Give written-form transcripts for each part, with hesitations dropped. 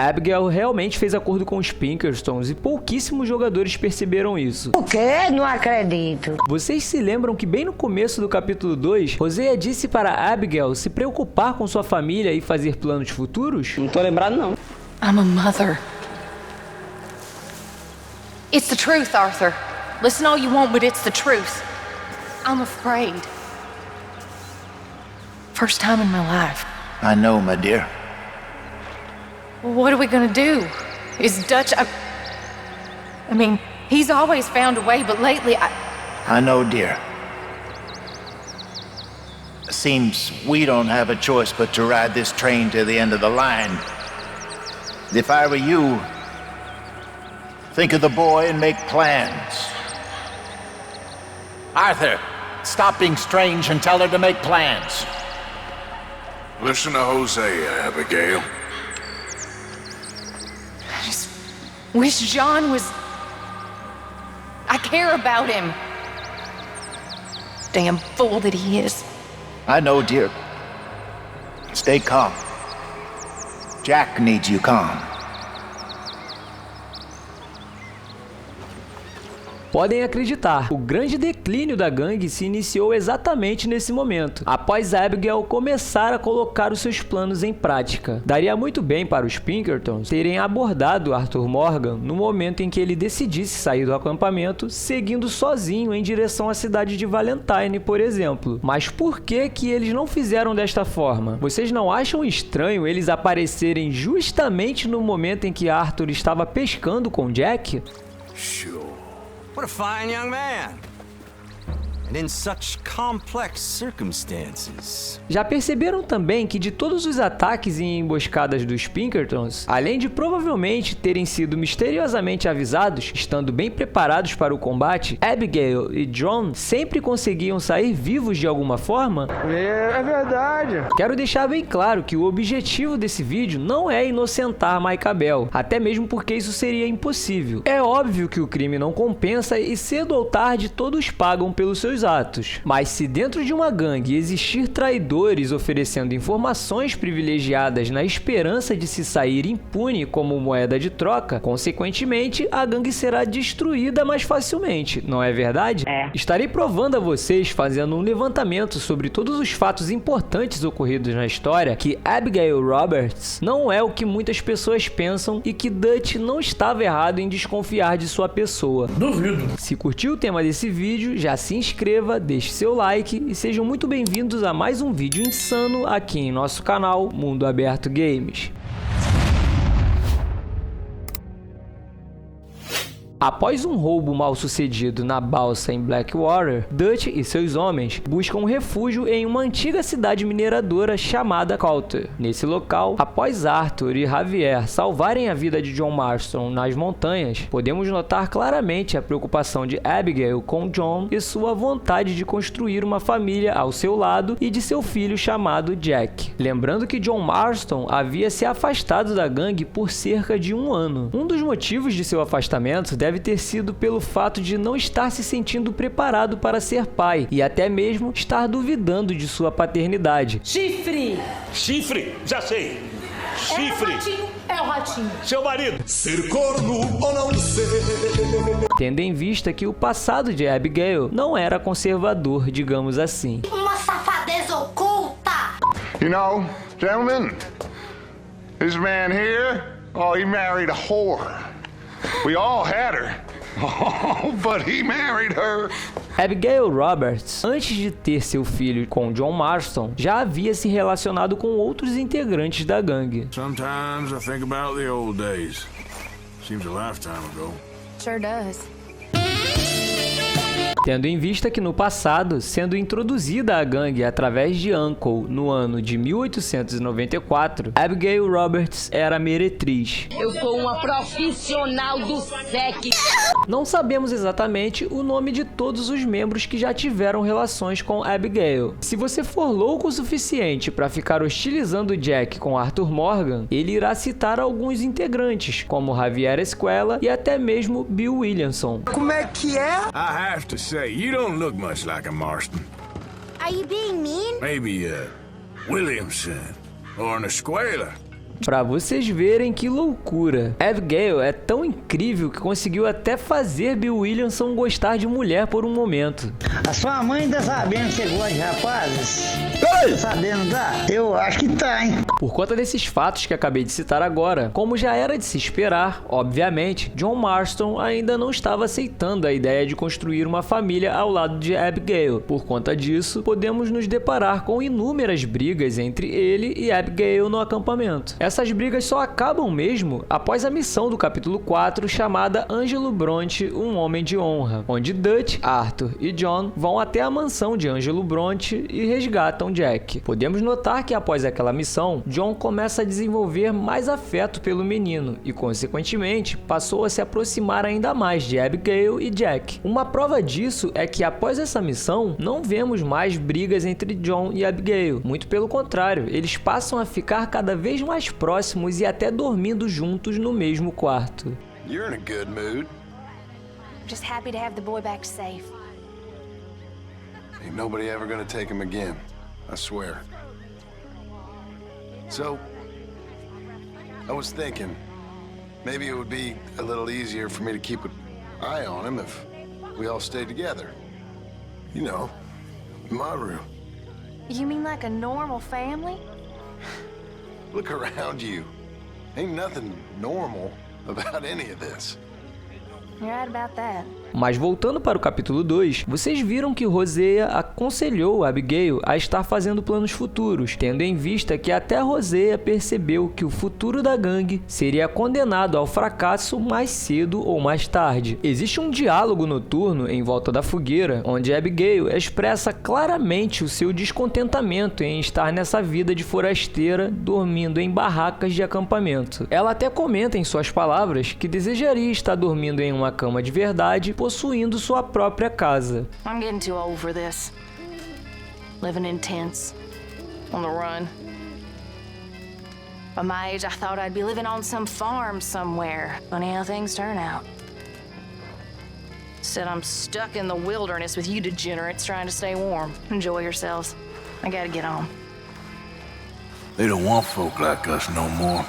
Abigail realmente fez acordo com os Pinkertons e pouquíssimos jogadores perceberam isso. O quê? Não acredito. Vocês se lembram que bem no começo do capítulo 2, Hosea disse para Abigail se preocupar com sua família e fazer planos futuros? Não tô lembrado, não. I'm a mother. It's the truth, Arthur. Listen all you want, but it's the truth. I'm afraid. First time in my life. I know, my dear. What are we gonna do? Is Dutch... I mean, he's always found a way, but lately I know, dear. Seems we don't have a choice but to ride this train to the end of the line. If I were you, think of the boy and make plans. Arthur, stop being strange and tell her to make plans. Listen to Hosea, Abigail. I just wish John was... I care about him. Damn fool that he is. I know, dear. Stay calm. Jack needs you calm. Podem acreditar, o grande declínio da gangue se iniciou exatamente nesse momento, após Abigail começar a colocar os seus planos em prática. Daria muito bem para os Pinkertons terem abordado Arthur Morgan no momento em que ele decidisse sair do acampamento, seguindo sozinho em direção à cidade de Valentine, por exemplo. Mas por que eles não fizeram desta forma? Vocês não acham estranho eles aparecerem justamente no momento em que Arthur estava pescando com Jack? Sure. What a fine young man. And in such complex circumstances. Já perceberam também que de todos os ataques e emboscadas dos Pinkertons, além de provavelmente terem sido misteriosamente avisados, estando bem preparados para o combate, Abigail e John sempre conseguiam sair vivos de alguma forma? É verdade. Quero deixar bem claro que o objetivo desse vídeo não é inocentar Micah Bell, até mesmo porque isso seria impossível. É óbvio que o crime não compensa e cedo ou tarde todos pagam pelos seus atos. Mas se dentro de uma gangue existir traidores oferecendo informações privilegiadas na esperança de se sair impune como moeda de troca, consequentemente a gangue será destruída mais facilmente, não é verdade? Estarei provando a vocês, fazendo um levantamento sobre todos os fatos importantes ocorridos na história, que Abigail Roberts não é o que muitas pessoas pensam e que Dutch não estava errado em desconfiar de sua pessoa. Duvido. Se curtiu o tema desse vídeo, já se inscreva, deixe seu like e sejam muito bem-vindos a mais um vídeo insano aqui em nosso canal Mundo Aberto Games. Após um roubo mal sucedido na balsa em Blackwater, Dutch e seus homens buscam refúgio em uma antiga cidade mineradora chamada Coulter. Nesse local, após Arthur e Javier salvarem a vida de John Marston nas montanhas, podemos notar claramente a preocupação de Abigail com John e sua vontade de construir uma família ao seu lado e de seu filho chamado Jack. Lembrando que John Marston havia se afastado da gangue por cerca de um ano. Um dos motivos de seu afastamento deve ter sido pelo fato de não estar se sentindo preparado para ser pai e até mesmo estar duvidando de sua paternidade. Chifre! Chifre, já sei. Chifre. É o ratinho. Seu marido. Ser corno ou não ser. Tendo em vista que o passado de Abigail não era conservador, digamos assim. Uma safadeza oculta! You know, gentlemen, this man here, oh, he married a whore. We all had her. Oh, but he married her. Abigail Roberts, antes de ter seu filho com John Marston, já havia se relacionado com outros integrantes da gangue. Sometimes I think about the old days. Seems a lifetime ago. Sure does. Tendo em vista que no passado, sendo introduzida a gangue através de Uncle no ano de 1894, Abigail Roberts era meretriz. Eu sou uma profissional do sexo. Não sabemos exatamente o nome de todos os membros que já tiveram relações com Abigail. Se você for louco o suficiente para ficar hostilizando Jack com Arthur Morgan, ele irá citar alguns integrantes, como Javier Escuela e até mesmo Bill Williamson. Como é que é? I have to say, you don't look much like a Marston. Are you being mean? Maybe Williamson or an Escuela. Pra vocês verem que loucura. Abigail é tão incrível que conseguiu até fazer Bill Williamson gostar de mulher por um momento. A sua mãe tá sabendo que você gosta de rapazes? Tá sabendo, tá? Eu acho que tá, hein? Por conta desses fatos que acabei de citar agora, como já era de se esperar, obviamente, John Marston ainda não estava aceitando a ideia de construir uma família ao lado de Abigail. Por conta disso, podemos nos deparar com inúmeras brigas entre ele e Abigail no acampamento. Essas brigas só acabam mesmo após a missão do capítulo 4 chamada Angelo Bronte, um homem de honra, onde Dutch, Arthur e John vão até a mansão de Angelo Bronte e resgatam Jack. Podemos notar que após aquela missão, John começa a desenvolver mais afeto pelo menino e, consequentemente, passou a se aproximar ainda mais de Abigail e Jack. Uma prova disso é que após essa missão, não vemos mais brigas entre John e Abigail. Muito pelo contrário, eles passam a ficar cada vez mais próximos e até dormindo juntos no mesmo quarto. You're in a good mood. Just happy to have the boy back safe. Ain't nobody ever gonna take him again, I swear. So, I was thinking, maybe it would be a little easier for me to keep an eye on him if we all stayed together. You know, in my room. You mean like a normal family? Look around you. Ain't nothing normal about any of this. You're right about that. Mas voltando para o capítulo 2, vocês viram que Hosea aconselhou Abigail a estar fazendo planos futuros, tendo em vista que até Hosea percebeu que o futuro da gangue seria condenado ao fracasso mais cedo ou mais tarde. Existe um diálogo noturno em volta da fogueira, onde Abigail expressa claramente o seu descontentamento em estar nessa vida de forasteira, dormindo em barracas de acampamento. Ela até comenta em suas palavras que desejaria estar dormindo em uma cama de verdade, possuindo sua própria casa. I'm getting too old for this. Living in tents, on the run. By my age, I thought I'd be living on some farm somewhere. Funny how things turn out. Instead, I'm stuck in the wilderness with you degenerates trying to stay warm. Enjoy yourselves. I gotta get on. They don't want folk like us no more.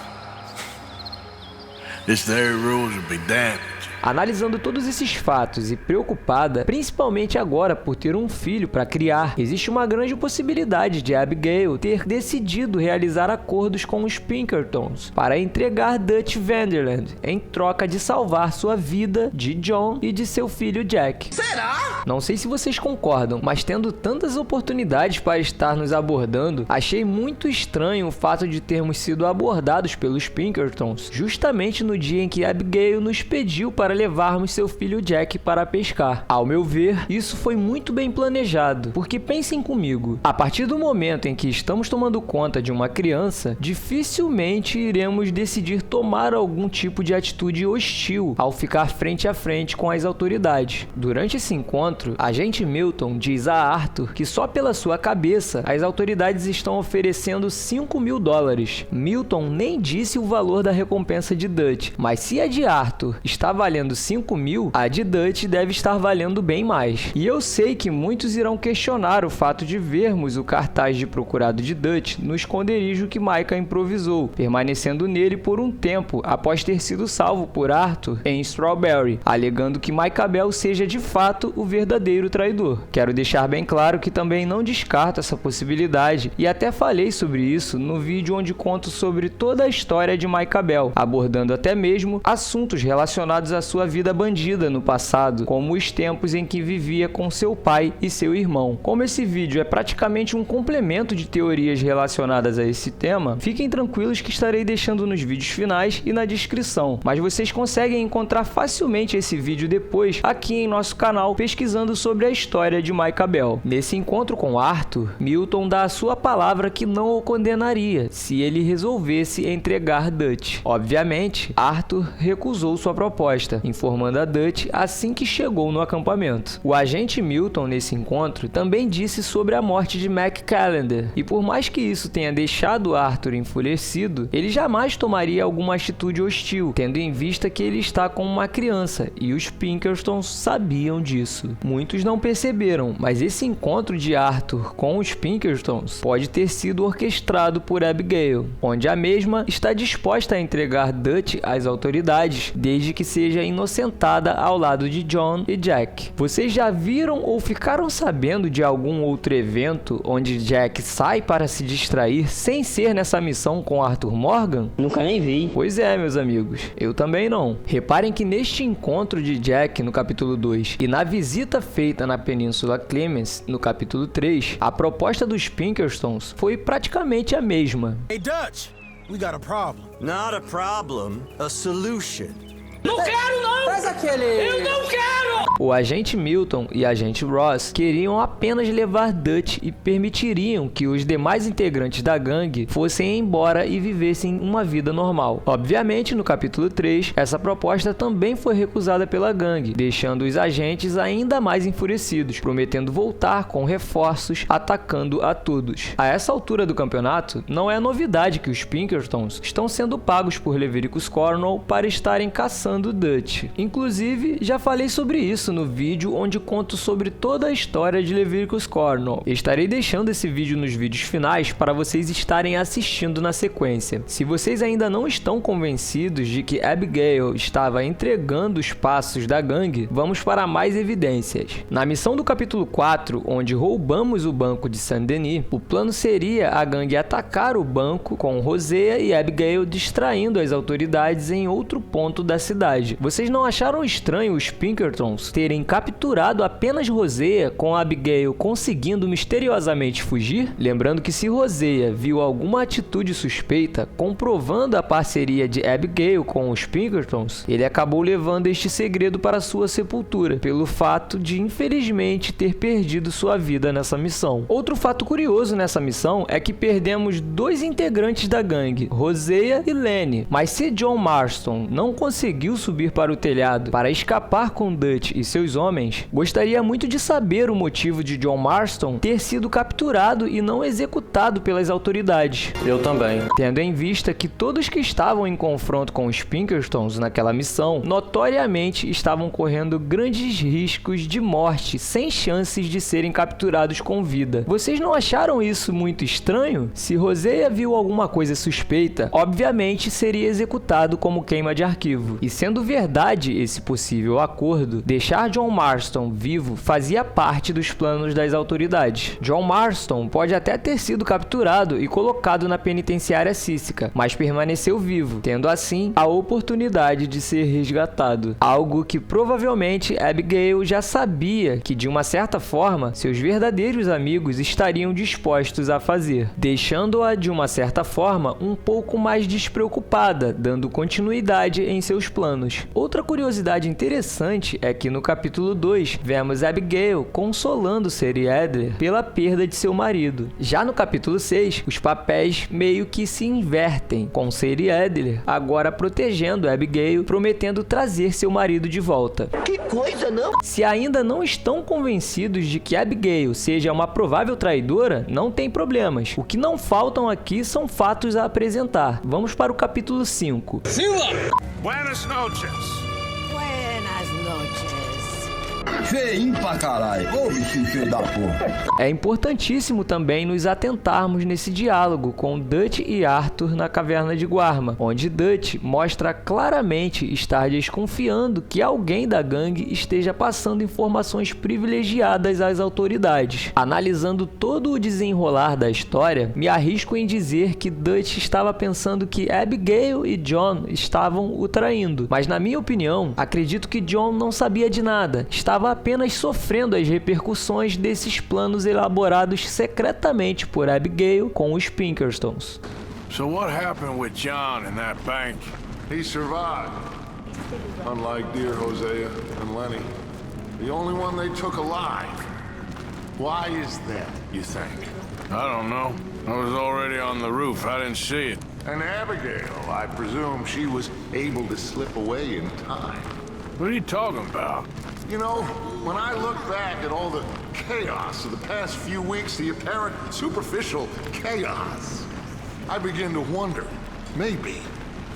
This there rules will be damned. Analisando todos esses fatos e preocupada, principalmente agora por ter um filho para criar, existe uma grande possibilidade de Abigail ter decidido realizar acordos com os Pinkertons para entregar Dutch Vanderland em troca de salvar sua vida, de John e de seu filho Jack. Será? Não sei se vocês concordam, mas tendo tantas oportunidades para estar nos abordando, achei muito estranho o fato de termos sido abordados pelos Pinkertons justamente no dia em que Abigail nos pediu para levarmos seu filho Jack para pescar. Ao meu ver, isso foi muito bem planejado, porque pensem comigo, a partir do momento em que estamos tomando conta de uma criança, dificilmente iremos decidir tomar algum tipo de atitude hostil ao ficar frente a frente com as autoridades. Durante esse encontro, agente Milton diz a Arthur que só pela sua cabeça as autoridades estão oferecendo $5.000. Milton nem disse o valor da recompensa de Dutch, mas se a de Arthur está valendo 5.000, a de Dutch deve estar valendo bem mais. E eu sei que muitos irão questionar o fato de vermos o cartaz de procurado de Dutch no esconderijo que Micah improvisou, permanecendo nele por um tempo após ter sido salvo por Arthur em Strawberry, alegando que Micah Bell seja de fato o verdadeiro traidor. Quero deixar bem claro que também não descarto essa possibilidade e até falei sobre isso no vídeo onde conto sobre toda a história de Micah Bell, abordando até mesmo assuntos relacionados à sua vida bandida no passado, como os tempos em que vivia com seu pai e seu irmão. Como esse vídeo é praticamente um complemento de teorias relacionadas a esse tema, fiquem tranquilos que estarei deixando nos vídeos finais e na descrição, mas vocês conseguem encontrar facilmente esse vídeo depois aqui em nosso canal pesquisando sobre a história de Micah Bell. Nesse encontro com Arthur, Milton dá a sua palavra que não o condenaria se ele resolvesse entregar Dutch. Obviamente, Arthur recusou sua proposta, volta, informando a Dutch assim que chegou no acampamento. O agente Milton, nesse encontro, também disse sobre a morte de Mac Callender, e por mais que isso tenha deixado Arthur enfurecido, ele jamais tomaria alguma atitude hostil, tendo em vista que ele está com uma criança, e os Pinkertons sabiam disso. Muitos não perceberam, mas esse encontro de Arthur com os Pinkertons pode ter sido orquestrado por Abigail, onde a mesma está disposta a entregar Dutch às autoridades, desde que seja inocentada ao lado de John e Jack. Vocês já viram ou ficaram sabendo de algum outro evento onde Jack sai para se distrair sem ser nessa missão com Arthur Morgan? Nunca nem vi. Pois é, meus amigos, eu também não. Reparem que neste encontro de Jack no capítulo 2 e na visita feita na Península Clemens no capítulo 3, a proposta dos Pinkertons foi praticamente a mesma. Hey Dutch, we got a problem. Not a problem, a solution. Não quero, não! Faz aquele... Eu não quero! O agente Milton e a agente Ross queriam apenas levar Dutch e permitiriam que os demais integrantes da gangue fossem embora e vivessem uma vida normal. Obviamente, no capítulo 3, essa proposta também foi recusada pela gangue, deixando os agentes ainda mais enfurecidos, prometendo voltar com reforços, atacando a todos. A essa altura do campeonato, não é novidade que os Pinkertons estão sendo pagos por Leviticus Cornwall para estarem caçando Dutch. Inclusive, já falei sobre isso no vídeo onde conto sobre toda a história de Leviticus Cornwall. Estarei deixando esse vídeo nos vídeos finais para vocês estarem assistindo na sequência. Se vocês ainda não estão convencidos de que Abigail estava entregando os passos da gangue, vamos para mais evidências. Na missão do capítulo 4, onde roubamos o banco de Saint-Denis, o plano seria a gangue atacar o banco com Hosea e Abigail distraindo as autoridades em outro ponto da cidade. Vocês não acharam estranho os Pinkertons terem capturado apenas Hosea com Abigail conseguindo misteriosamente fugir? Lembrando que se Hosea viu alguma atitude suspeita comprovando a parceria de Abigail com os Pinkertons, ele acabou levando este segredo para sua sepultura, pelo fato de infelizmente ter perdido sua vida nessa missão. Outro fato curioso nessa missão é que perdemos 2 integrantes da gangue, Hosea e Lenny, mas se John Marston não conseguiu subir para o telhado para escapar com Dutch e seus homens, gostaria muito de saber o motivo de John Marston ter sido capturado e não executado pelas autoridades. Eu também. Tendo em vista que todos que estavam em confronto com os Pinkertons naquela missão, notoriamente estavam correndo grandes riscos de morte sem chances de serem capturados com vida. Vocês não acharam isso muito estranho? Se Hosea viu alguma coisa suspeita, obviamente seria executado como queima de arquivo. E sendo verdade esse possível acordo, deixar John Marston vivo fazia parte dos planos das autoridades. John Marston pode até ter sido capturado e colocado na penitenciária Síssica, mas permaneceu vivo, tendo assim a oportunidade de ser resgatado. Algo que provavelmente Abigail já sabia que, de uma certa forma, seus verdadeiros amigos estariam dispostos a fazer, deixando-a de uma certa forma um pouco mais despreocupada, dando continuidade em seus planos. Outra curiosidade interessante é que no capítulo 2 vemos Abigail consolando Sadie Adler pela perda de seu marido. Já no capítulo 6, os papéis meio que se invertem, com Sadie Adler agora protegendo Abigail, prometendo trazer seu marido de volta. Que coisa, não? Se ainda não estão convencidos de que Abigail seja uma provável traidora, não tem problemas. O que não faltam aqui são fatos a apresentar. Vamos para o capítulo 5. Buenas noches. Buenas noches. Feinho pra caralho. Ô, bichinho feio da porra. É importantíssimo também nos atentarmos nesse diálogo com Dutch e Arthur na caverna de Guarma, onde Dutch mostra claramente estar desconfiando que alguém da gangue esteja passando informações privilegiadas às autoridades. Analisando todo o desenrolar da história, me arrisco em dizer que Dutch estava pensando que Abigail e John estavam o traindo, mas na minha opinião, acredito que John não sabia de nada, estava apenas sofrendo as repercussões desses planos elaborados secretamente por Abigail com os Pinkertons. So what happened with John in that bank? He survived. Unlike dear Hosea and Lenny, the only one they took alive. Why is that, you think? I don't know. I was already on the roof. I didn't see it. And Abigail, I presume she was able to slip away in time. What are you talking about? You know, when I look back at all the chaos of the past few weeks, the apparent superficial chaos, I begin to wonder, maybe,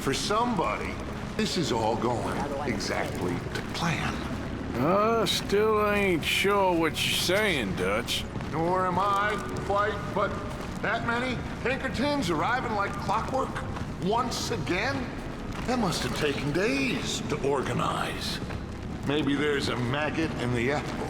for somebody, this is all going exactly to plan. Still ain't sure what you're saying, Dutch. Nor am I, quite, but that many Pinkertons arriving like clockwork once again? That must have taken days to organize. Maybe there's a maggot in the apple.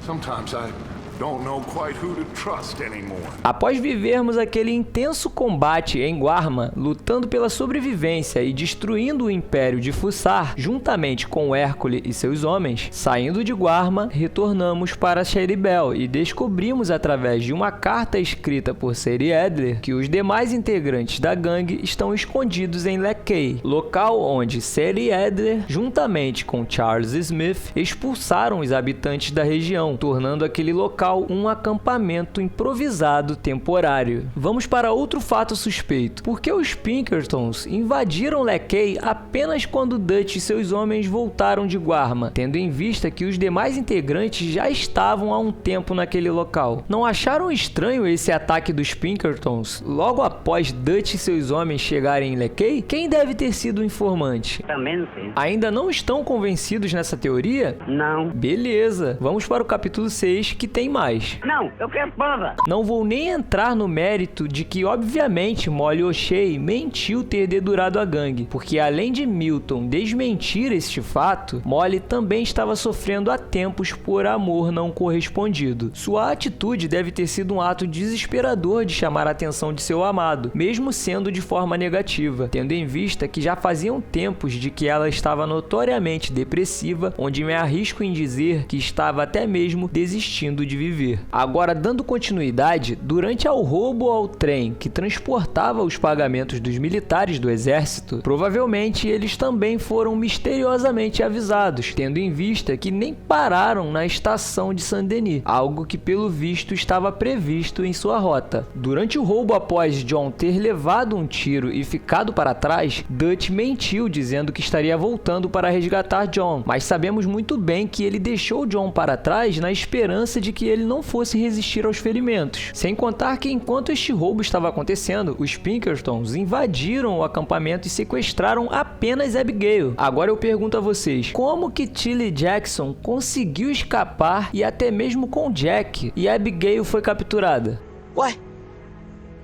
Sometimes I don't know quite who to trust anymore. Após vivermos aquele intenso combate em Guarma, lutando pela sobrevivência e destruindo o Império de Fussar, juntamente com Hércules e seus homens, saindo de Guarma, retornamos para Cheribel e descobrimos através de uma carta escrita por Ciri Adler que os demais integrantes da gangue estão escondidos em Leckay, local onde Ciri Adler, juntamente com Charles Smith, expulsaram os habitantes da região, tornando aquele local um acampamento improvisado temporário. Vamos para outro fato suspeito. Por que os Pinkertons invadiram Leckay apenas quando Dutch e seus homens voltaram de Guarma, tendo em vista que os demais integrantes já estavam há um tempo naquele local? Não acharam estranho esse ataque dos Pinkertons logo após Dutch e seus homens chegarem em Leckay? Quem deve ter sido o informante? Também não sei. Ainda não estão convencidos nessa teoria? Não. Beleza, vamos para o capítulo 6, que tem mais. Não, eu quero prova. Não vou nem entrar no mérito de que, obviamente, Molly O'Shea mentiu ter dedurado a gangue, porque além de Milton desmentir este fato, Molly também estava sofrendo há tempos por amor não correspondido. Sua atitude deve ter sido um ato desesperador de chamar a atenção de seu amado, mesmo sendo de forma negativa, tendo em vista que já faziam tempos de que ela estava notoriamente depressiva, onde me arrisco em dizer que estava até mesmo desistindo de viver. Agora, dando continuidade, durante ao roubo ao trem que transportava os pagamentos dos militares do exército, provavelmente eles também foram misteriosamente avisados, tendo em vista que nem pararam na estação de Saint-Denis, algo que pelo visto estava previsto em sua rota. Durante o roubo, após John ter levado um tiro e ficado para trás, Dutch mentiu dizendo que estaria voltando para resgatar John, mas sabemos muito bem que ele deixou John para trás na esperança de que ele não fosse resistir aos ferimentos. Sem contar que enquanto este roubo estava acontecendo, os Pinkertons invadiram o acampamento e sequestraram apenas Abigail. Agora eu pergunto a vocês, como que Tilly Jackson conseguiu escapar e até mesmo com Jack e Abigail foi capturada? Ué?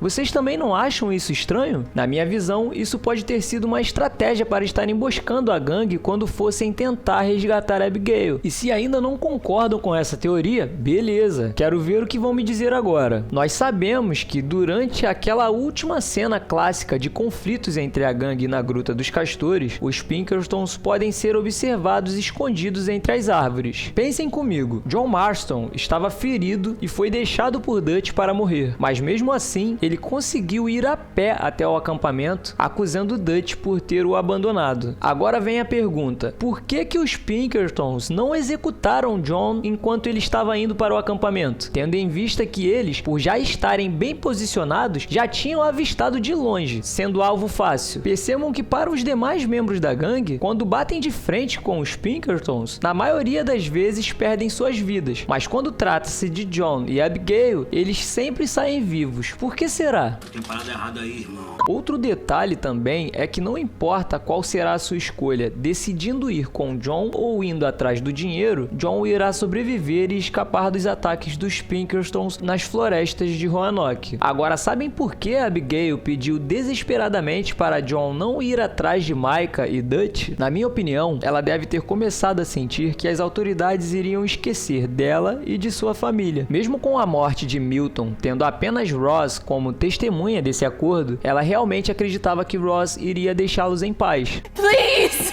Vocês também não acham isso estranho? Na minha visão, isso pode ter sido uma estratégia para estar emboscando a gangue quando fossem tentar resgatar Abigail. E se ainda não concordam com essa teoria, beleza, quero ver o que vão me dizer agora. Nós sabemos que durante aquela última cena clássica de conflitos entre a gangue e na Gruta dos Castores, os Pinkertons podem ser observados escondidos entre as árvores. Pensem comigo, John Marston estava ferido e foi deixado por Dutch para morrer, mas mesmo assim, ele conseguiu ir a pé até o acampamento, acusando Dutch por ter o abandonado. Agora vem a pergunta: por que os Pinkertons não executaram John enquanto ele estava indo para o acampamento? Tendo em vista que eles, por já estarem bem posicionados, já tinham avistado de longe, sendo alvo fácil. Percebam que para os demais membros da gangue, quando batem de frente com os Pinkertons, na maioria das vezes perdem suas vidas, mas quando trata-se de John e Abigail, eles sempre saem vivos. Por que será? Tem parada errada aí, irmão. Outro detalhe também é que não importa qual será a sua escolha, decidindo ir com John ou indo atrás do dinheiro, John irá sobreviver e escapar dos ataques dos Pinkertons nas florestas de Roanoke. Agora, sabem por que Abigail pediu desesperadamente para John não ir atrás de Micah e Dutch? Na minha opinião, ela deve ter começado a sentir que as autoridades iriam esquecer dela e de sua família. Mesmo com a morte de Milton, tendo apenas Ross como testemunha desse acordo, ela realmente acreditava que Ross iria deixá-los em paz. Please!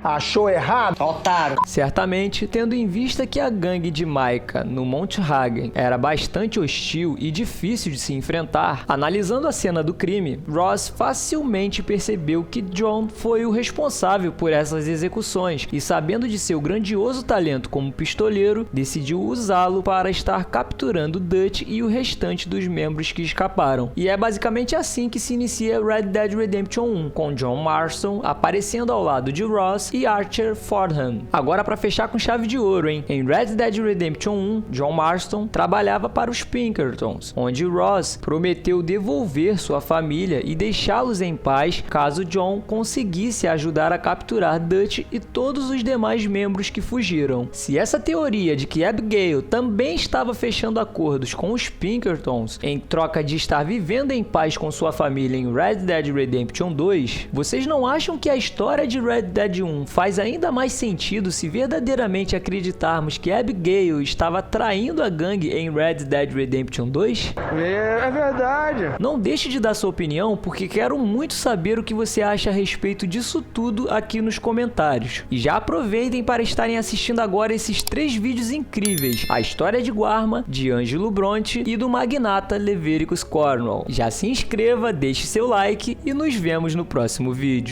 Achou errado? Otário. Certamente, tendo em vista que a gangue de Micah no Monte Hagen era bastante hostil e difícil de se enfrentar, analisando a cena do crime, Ross facilmente percebeu que John foi o responsável por essas execuções e, sabendo de seu grandioso talento como pistoleiro, decidiu usá-lo para estar capturando Dutch e o restante dos membros que escaparam. E é basicamente assim que se inicia Red Dead Redemption 1, com John Marston aparecendo ao lado de Ross e Archer Fordham. Agora, para fechar com chave de ouro, hein? Em Red Dead Redemption 1, John Marston trabalhava para os Pinkertons, onde Ross prometeu devolver sua família e deixá-los em paz caso John conseguisse ajudar a capturar Dutch e todos os demais membros que fugiram. Se essa teoria de que Abigail também estava fechando acordos com os Pinkertons em troca de estar vivendo em paz com sua família em Red Dead Redemption 2, vocês não acham que a história de Red Dead 1 faz ainda mais sentido se verdadeiramente acreditarmos que Abigail estava traindo a gangue em Red Dead Redemption 2? É verdade. Não deixe de dar sua opinião, porque quero muito saber o que você acha a respeito disso tudo aqui nos comentários. E já aproveitem para estarem assistindo agora esses 3 vídeos incríveis: a história de Guarma, de Ângelo Bronte e do magnata Levericus Cornwall. Já se inscreva, deixe seu like e nos vemos no próximo vídeo.